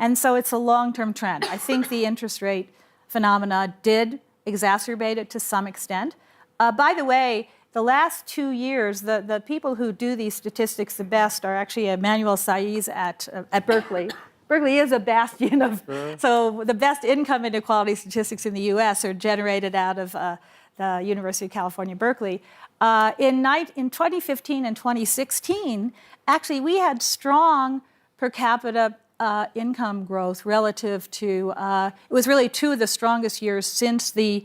And so it's a long-term trend. I think the interest rate phenomena did exacerbate it to some extent. By the way, the last 2 years, the people who do these statistics the best are actually Emmanuel Saiz at Berkeley. Berkeley is a bastion of, so the best income inequality statistics in the US are generated out of the University of California, Berkeley. In 2015 and 2016, actually we had strong per capita income growth relative to, it was really 2 of the strongest years since the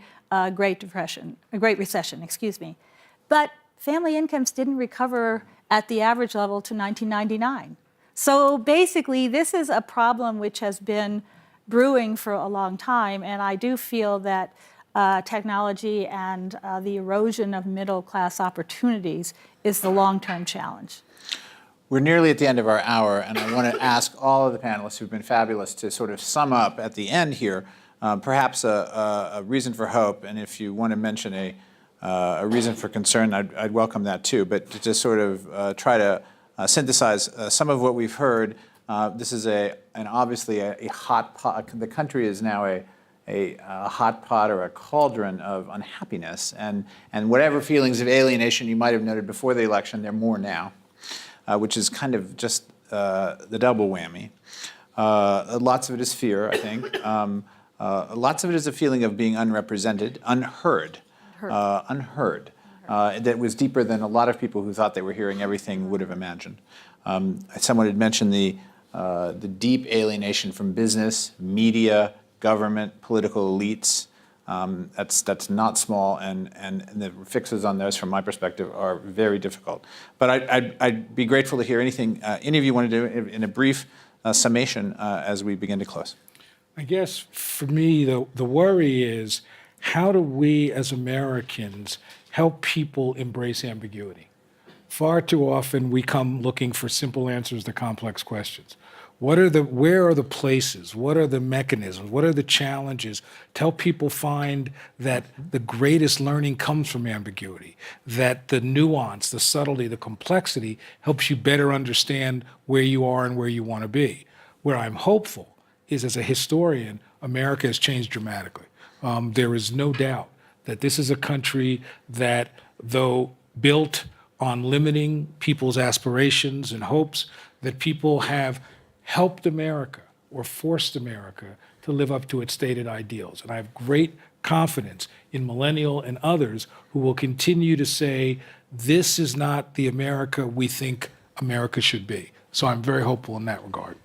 Great Recession, excuse me. But family incomes didn't recover at the average level to 1999. So basically, this is a problem which has been brewing for a long time, and I do feel that technology and the erosion of middle-class opportunities is the long-term challenge. We're nearly at the end of our hour, and I want to ask all of the panelists who've been fabulous to sort of sum up at the end here, perhaps a reason for hope, and if you want to mention a reason for concern, I'd welcome that too, but to just sort of try to synthesize some of what we've heard. This is obviously a hot pot. The country is now a hot pot or a cauldron of unhappiness, and whatever feelings of alienation you might have noted before the election, they're more now, which is kind of just the double whammy. Lots of it is fear, I think. Lots of it is a feeling of being unrepresented, unheard. That was deeper than a lot of people who thought they were hearing everything would have imagined. Someone had mentioned the deep alienation from business, media, government, political elites. That's not small, and the fixes on those, from my perspective, are very difficult. But I'd be grateful to hear anything any of you want to do in a brief summation as we begin to close. I guess for me, the worry is, how do we as Americans help people embrace ambiguity? Far too often we come looking for simple answers to complex questions. Where are the places? What are the mechanisms? What are the challenges to help people find that the greatest learning comes from ambiguity, that the nuance, the subtlety, the complexity helps you better understand where you are and where you want to be? Where I'm hopeful is, as a historian, America has changed dramatically. There is no doubt that this is a country that, though built on limiting people's aspirations and hopes, that people have helped America or forced America to live up to its stated ideals. And I have great confidence in Millennial and others who will continue to say, this is not the America we think America should be. So I'm very hopeful in that regard.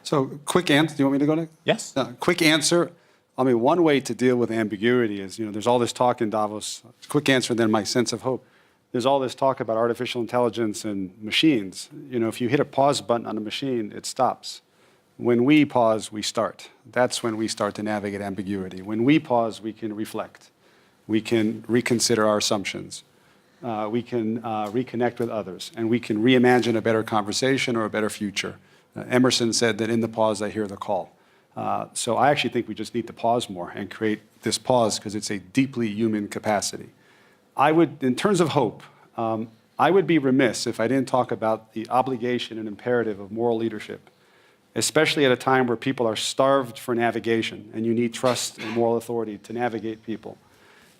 So quick answer, do you want me to go next? Yes. Quick answer. I mean, one way to deal with ambiguity is, there's all this talk in Davos. Quick answer, then my sense of hope. There's all this talk about artificial intelligence and machines. If you hit a pause button on a machine, it stops. When we pause, we start. That's when we start to navigate ambiguity. When we pause, we can reflect. We can reconsider our assumptions. We can reconnect with others. And we can reimagine a better conversation or a better future. Emerson said that in the pause, I hear the call. So I actually think we just need to pause more and create this pause, because it's a deeply human capacity. In terms of hope, I would be remiss if I didn't talk about the obligation and imperative of moral leadership, especially at a time where people are starved for navigation and you need trust and moral authority to navigate people.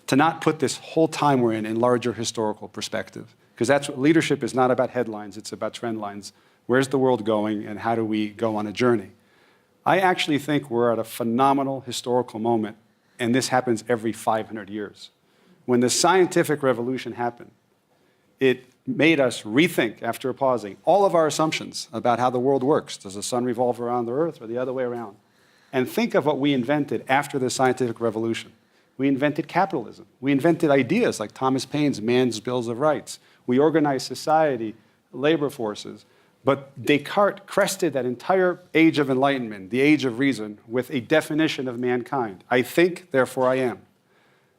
To not put this whole time we're in larger historical perspective, because that's what leadership is, not about headlines, it's about trend lines. Where's the world going, and how do we go on a journey? I actually think we're at a phenomenal historical moment, and this happens every 500 years. When the scientific revolution happened, it made us rethink, after pausing, all of our assumptions about how the world works. Does the sun revolve around the earth or the other way around? And think of what we invented after the scientific revolution. We invented capitalism. We invented ideas like Thomas Paine's man's bills of rights. We organized society, labor forces. But Descartes crested that entire age of enlightenment, the age of reason, with a definition of mankind. I think, therefore I am.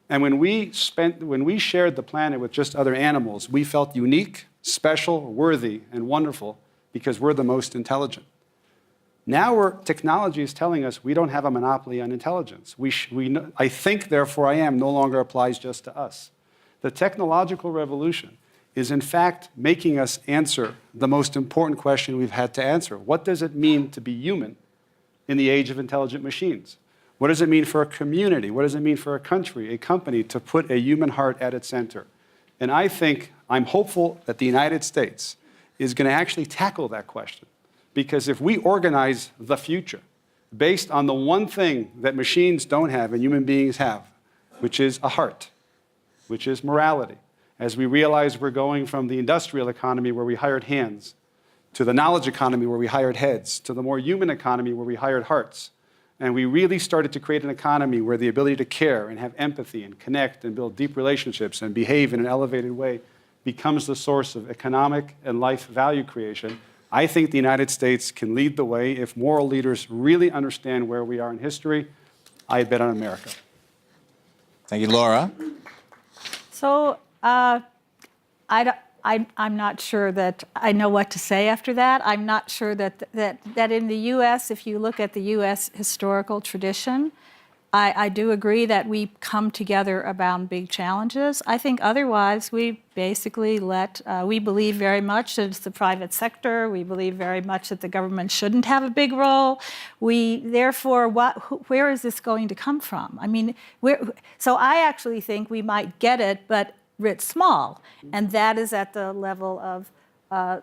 And when we shared the planet with just other animals, we felt unique, special, worthy, and wonderful because we're the most intelligent. Now technology is telling us we don't have a monopoly on intelligence. I think, therefore I am no longer applies just to us. The technological revolution is in fact making us answer the most important question we've had to answer. What does it mean to be human in the age of intelligent machines? What does it mean for a community? What does it mean for a country, a company, to put a human heart at its center? And I'm hopeful that the United States is going to actually tackle that question. Because if we organize the future based on the one thing that machines don't have and human beings have, which is a heart, which is morality, as we realize we're going from the industrial economy where we hired hands, to the knowledge economy where we hired heads, to the more human economy where we hired hearts. And we really started to create an economy where the ability to care and have empathy and connect and build deep relationships and behave in an elevated way becomes the source of economic and life value creation. I think the United States can lead the way if moral leaders really understand where we are in history. I bet on America. Thank you, Laura. So I'm not sure that I know what to say after that. I'm not sure that in the U.S., if you look at the U.S. historical tradition, I do agree that we come together around big challenges. I think otherwise we basically we believe very much that it's the private sector. We believe very much that the government shouldn't have a big role. Therefore, where is this going to come from? I mean, so I actually think we might get it, but writ small, and that is at the level of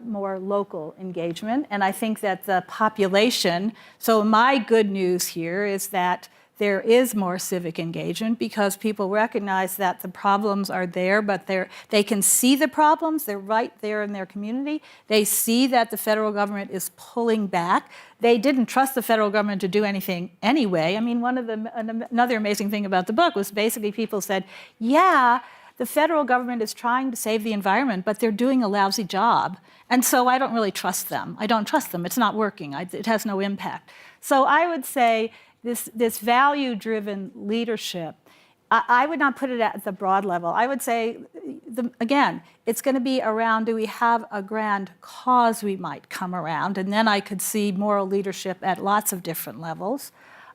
more local engagement. And I think that the population, so my good news here is that there is more civic engagement because people recognize that the problems are there, but they can see the problems. They're right there in their community. They see that the federal government is pulling back. They didn't trust the federal government to do anything anyway. I mean, another amazing thing about the book was basically people said, yeah, the federal government is trying to save the environment, but they're doing a lousy job. And so I don't really trust them. I don't trust them. It's not working. It has no impact. So I would say this value-driven leadership, I would not put it at the broad level. I would say, again, it's going to be around, do we have a grand cause we might come around? And then I could see moral leadership at lots of different levels.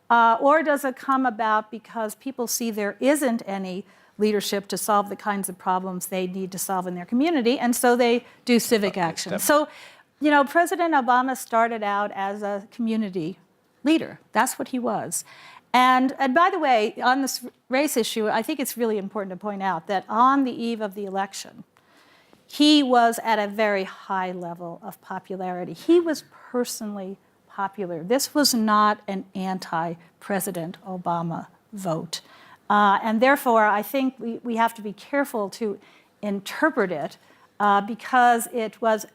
Or does it come about because people see there isn't any leadership to solve the kinds of problems they need to solve in their community, and so they do civic action. So, President Obama started out as a community leader. That's what he was. And by the way, on this race issue, I think it's really important to point out that on the eve of the election, he was at a very high level of popularity. He was personally popular. This was not an anti-President Obama vote. And therefore, I think we have to be careful to interpret it because it was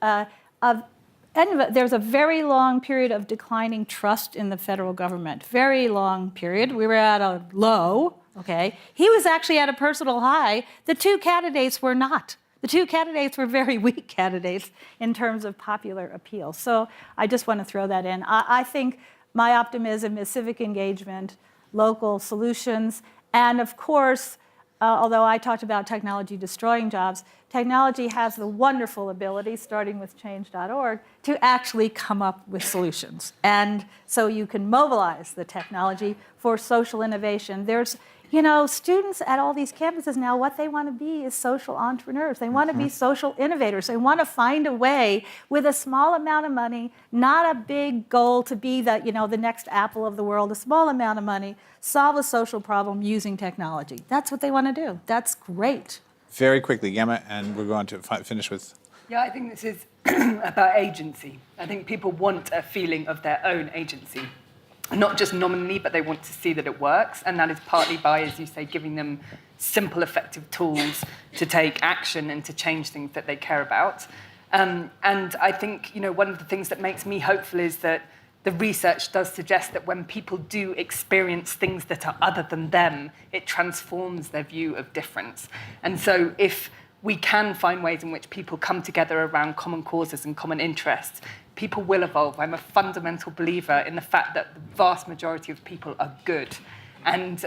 there's a very long period of declining trust in the federal government. Very long period. We were at a low, okay? He was actually at a personal high. The two candidates were not. The two candidates were very weak candidates in terms of popular appeal. So I just want to throw that in. I think my optimism is civic engagement, local solutions, and of course, although I talked about technology destroying jobs, technology has the wonderful ability, starting with change.org, to actually come up with solutions. And so you can mobilize the technology for social innovation. There's, students at all these campuses now, what they want to be is social entrepreneurs. They want to be social innovators. They want to find a way with a small amount of money, not a big goal to be the next Apple of the world, a small amount of money, solve a social problem using technology. That's what they want to do. That's great. Very quickly, Gemma, and we're going to finish with... Yeah, I think this is about agency. I think people want a feeling of their own agency. Not just nominally, but they want to see that it works. And that is partly by, as you say, giving them simple, effective tools to take action and to change things that they care about. And I think, one of the things that makes me hopeful is that the research does suggest that when people do experience things that are other than them, it transforms their view of difference. And so if we can find ways in which people come together around common causes and common interests, people will evolve. I'm a fundamental believer in the fact that the vast majority of people are good. And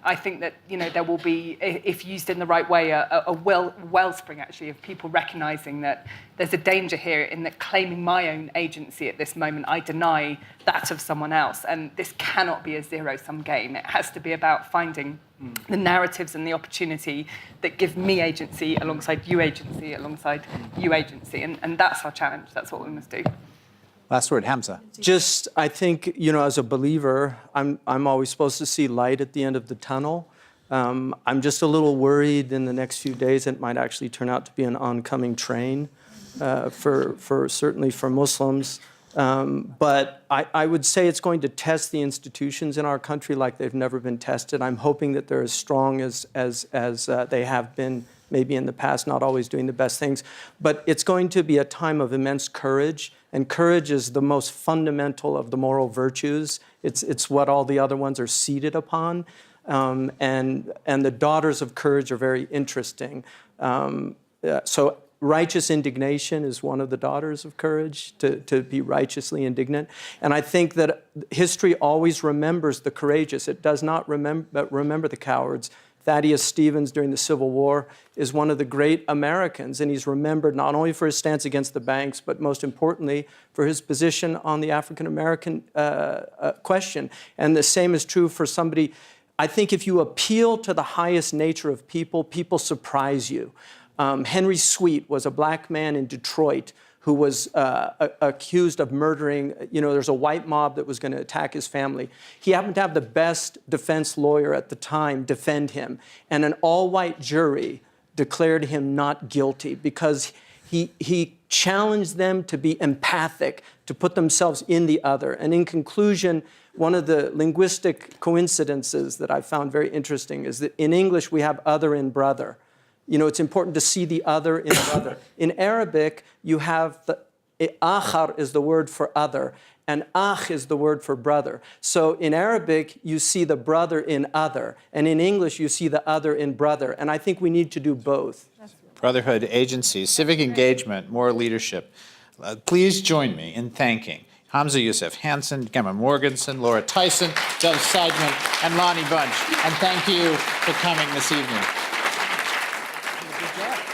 I think that there will be, if used in the right way, a wellspring actually of people recognizing that there's a danger here in that claiming my own agency at this moment, I deny that of someone else. And this cannot be a zero-sum game. It has to be about finding the narratives and the opportunity that give me agency alongside you agency, alongside you agency. And that's our challenge. That's what we must do. Last word, Hamza. Just, I think, as a believer, I'm always supposed to see light at the end of the tunnel. I'm just a little worried in the next few days it might actually turn out to be an oncoming train certainly for Muslims. But I would say it's going to test the institutions in our country like they've never been tested. I'm hoping that they're as strong as they have been maybe in the past, not always doing the best things. But it's going to be a time of immense courage, and courage is the most fundamental of the moral virtues. It's what all the other ones are seated upon. And the daughters of courage are very interesting. So righteous indignation is one of the daughters of courage, to be righteously indignant. And I think that history always remembers the courageous. It does not remember the cowards. Thaddeus Stevens during the Civil War is one of the great Americans, and he's remembered not only for his stance against the banks, but most importantly for his position on the African-American question. And the same is true for somebody. I think if you appeal to the highest nature of people, people surprise you. Henry Sweet was a black man in Detroit who was accused of murdering, there's a white mob that was going to attack his family. He happened to have the best defense lawyer at the time defend him, and an all-white jury declared him not guilty because he challenged them to be empathic, to put themselves in the other. And in conclusion, one of the linguistic coincidences that I found very interesting is that in English we have other in brother. It's important to see the other in brother. In Arabic, you have akhar is the word for other, and akh is the word for brother. So in Arabic, you see the brother in other, and in English, you see the other in brother. And I think we need to do both. Brotherhood, agency, civic engagement, more leadership. Please join me in thanking Hamza Youssef Hansen, Gemma Morganson, Laura Tyson, Dov Seidman, and Lonnie Bunch. And thank you for coming this evening. Good job.